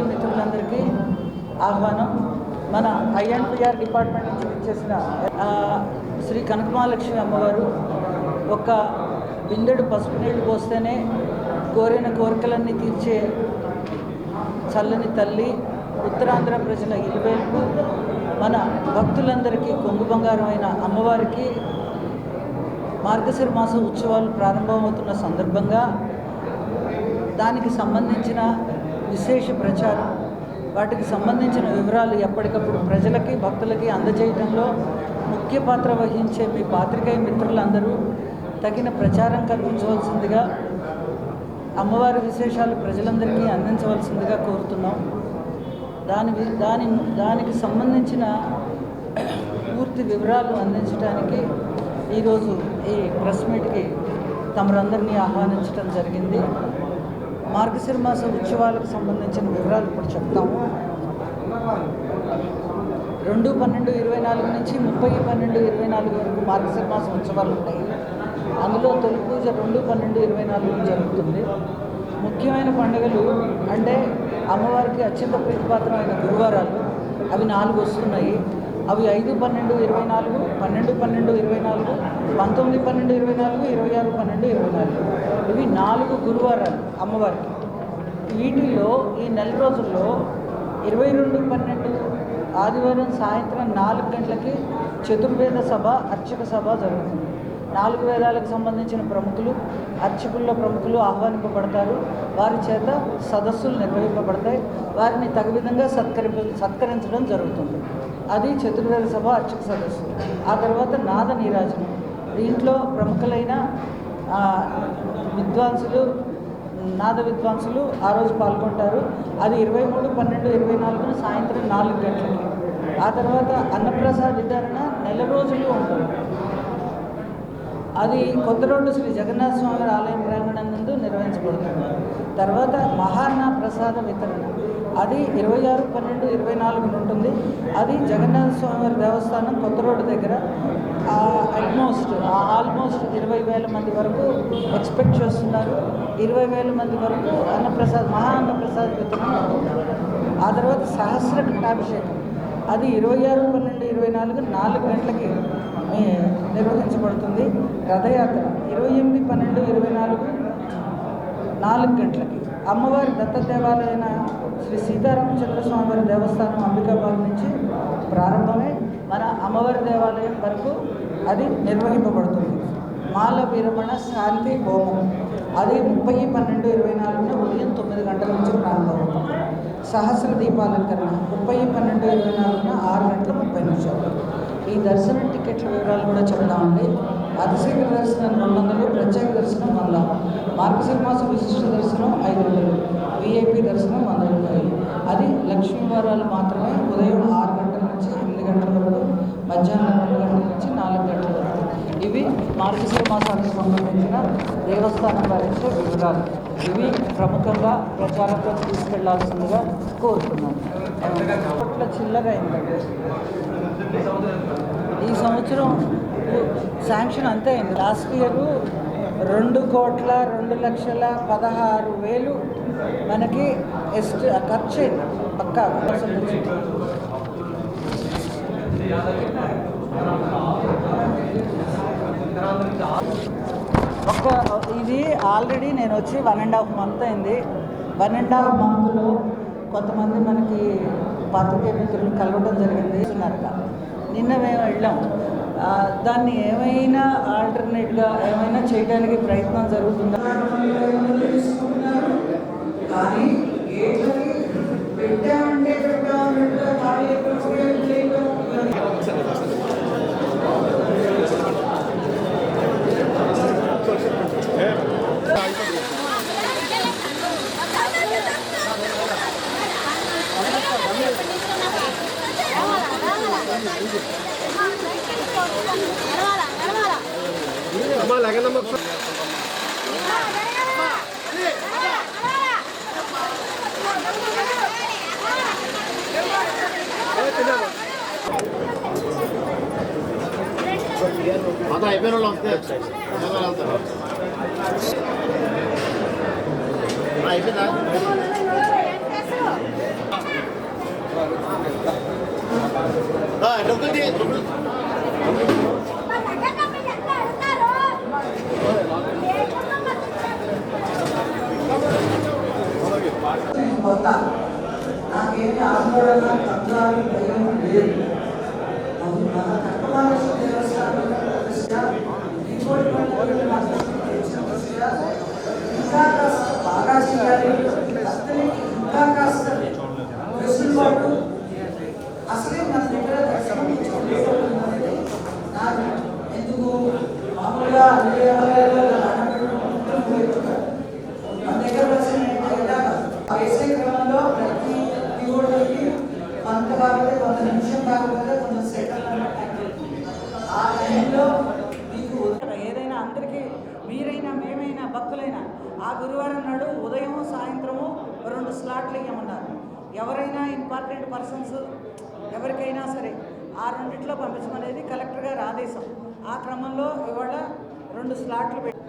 పాత్రికేయ మిత్రులందరికీ ఆహ్వానం. మన ఐఎన్పిఆర్ డిపార్ట్మెంట్ నుంచి ఇచ్చేసిన శ్రీ కనకమహాలక్ష్మి అమ్మవారు ఒక బిందెడు పసుపు నీళ్లు పోస్తేనే కోరిన కోరికలన్నీ తీర్చే చల్లని తల్లి, ఉత్తరాంధ్ర ప్రజల ఇలువేల్పు, మన భక్తులందరికీ కొంగు బంగారమైన అమ్మవారికి మార్గశిర మాస ఉత్సవాలు ప్రారంభమవుతున్న సందర్భంగా దానికి సంబంధించిన విశేష ప్రచారం, వాటికి సంబంధించిన వివరాలు ఎప్పటికప్పుడు ప్రజలకి భక్తులకి అందజేయడంలో ముఖ్య పాత్ర వహించే మీ పాత్రికేయ మిత్రులందరూ తగిన ప్రచారం కల్పించవలసిందిగా, అమ్మవారి విశేషాలు ప్రజలందరికీ అందించవలసిందిగా కోరుతున్నాం. దానికి సంబంధించిన పూర్తి వివరాలు అందించడానికి ఈరోజు ఈ ప్రెస్ మీట్కి తమరందరినీ ఆహ్వానించడం జరిగింది. మార్గశిర మాస ఉత్సవాలకు సంబంధించిన వివరాలు ఇప్పుడు చెప్తాము. 2/12/24 నుంచి 30/12/24 వరకు మార్గశిర మాస ఉత్సవాలు ఉంటాయి. అందులో తొలి పూజ 2/12/24 జరుగుతుంది. ముఖ్యమైన పండుగలు అంటే అమ్మవారికి అత్యంత ప్రీతిపాత్రమైన గురువారాలు, అవి 4 వస్తున్నాయి. అవి 5/12/24, 12/12/24, 19/12/24, 26/12/24. ఇవి 4 గురువారాలు అమ్మవారికి. వీటిల్లో ఈ నెల రోజుల్లో 22/12 ఆదివారం సాయంత్రం 4 గంటలకి చతుర్వేద సభ, అర్చక సభ జరుగుతుంది. 4 వేదాలకు సంబంధించిన ప్రముఖులు, అర్చకుల్లో ప్రముఖులు ఆహ్వానింపబడతారు. వారి చేత సదస్సులు నిర్వహింపబడతాయి. వారిని తగు విధంగా సత్కరించడం జరుగుతుంది. అది చతుర్వేద సభ, అర్చక సదస్సు. ఆ తర్వాత నాద నీరాజనం. దీంట్లో ప్రముఖులైన విద్వాంసులు, నాద విద్వాంసులు ఆ రోజు పాల్గొంటారు. అది 23/12/24 సాయంత్రం 4 గంటలకి. ఆ తర్వాత అన్నప్రసాద వితరణ నెల రోజులు ఉంటుంది. అది కొత్త రోడ్డు శ్రీ జగన్నాథ స్వామి ఆలయం ప్రాంగణం నందు నిర్వహించబడుతుంది. తర్వాత మహాన్న ప్రసాద వితరణ, అది 26/12/24 ఉంటుంది. అది జగన్నాథ స్వామి వారి దేవస్థానం కొత్త రోడ్డు దగ్గర ఆల్మోస్ట్ 20,000 మంది వరకు ఎక్స్పెక్ట్ చేస్తున్నారు. 20,000 మంది వరకు మహా అన్నప్రసాద వితరణ. ఆ తర్వాత సహస్ర ఘటాభిషేకం, అది 26/12/24 4 గంటలకి నిర్వహించబడుతుంది. రథయాత్ర 28/12/24 4 గంటలకి. అమ్మవారి దత్త దేవాలయమైన శ్రీ సీతారామచంద్ర స్వామి వారి దేవస్థానం అంబికాబాద్ నుంచి ప్రారంభమై మన అమ్మవారి దేవాలయం వరకు అది నిర్వహింపబడుతుంది. మాల విరమణ శాంతి హోమం, అది 30/12/24 ఉదయం 9 గంటల నుంచి ప్రారంభమవుతుంది. సహస్ర దీపాలంకరణ 30/12/24 6:30 ఈ దర్శనం టికెట్ల వివరాలు కూడా చెప్తామండి. అతిశీఘ్ర దర్శనం 200, ప్రత్యేక దర్శనం 100, మార్గశిర మాస విశిష్ట దర్శనం 500, విఐపి దర్శనం 100 రూపాయలు. అది లక్ష్మీవారాలు మాత్రమే. ఉదయం 6 గంటల నుంచి 8 గంటల వరకు, మధ్యాహ్నం 2 గంటల నుంచి 4 గంటల వరకు. ఇవి మార్గశిర మాసానికి సంబంధించిన దేవస్థానం వారించే వివరాలు. ఇవి ప్రముఖంగా ప్రచారంలో తీసుకెళ్లాల్సిందిగా కోరుతున్నాను. కోట్ల చిల్లర అయిందండి ఈ సంవత్సరం. శాంక్షన్ అంతే అయింది. లాస్ట్ ఇయర్ 2,02,16,16,000 మనకి ఖర్చు అయింది. పక్కా ఇది ఆల్రెడీ నేను వచ్చి 1.5 month అయింది. 1.5 monthలో కొంతమంది మనకి పాత్రికేయ మిత్రులు కలవడం జరిగింది. నిన్న మేము వెళ్ళాం. దాన్ని ఏమైనా ఆల్టర్నేట్గా ఏమైనా చేయడానికి ప్రయత్నం జరుగుతుందా కానీ आता అయిపోయిన వాళ్ళు అయిపోయిందా కొత్త నాకేమి ఆందోళన కంగారు భయం లేదు. మన కట్టమానేశ్వర దేవస్థానం దృష్ట్యా ఇంకోటి దృష్ట్యా ఇంకా కాస్త బాగా చేయాలి, భక్తులకి ఇంకా కాస్త వెసులుబాటు అసలే మన దగ్గర దర్శనం అనేది నాకు ఎందుకు మామూలుగా అన్ని దేవాలయాల్లో మన దగ్గర దర్శనం వేసే క్రమంలో ప్రతి దేవుడికి కొంత కాకపోతే కొంత నిమిషం కాకపోతే కొంత సెకండ్ ఆ టైంలో మీకు ఏదైనా అందరికీ మీరైనా మేమైనా భక్తులైనా ఆ గురువారం నాడు ఉదయం సాయంత్రము 2 స్లాట్లు ఇవ్వమన్నారు. ఎవరైనా ఇంపార్టెంట్ పర్సన్స్ ఎవరికైనా సరే ఆ రెండిట్లో పంపించమనేది కలెక్టర్ గారి ఆదేశం. ఆ క్రమంలో ఇవాళ 2 స్లాట్లు పెట్టి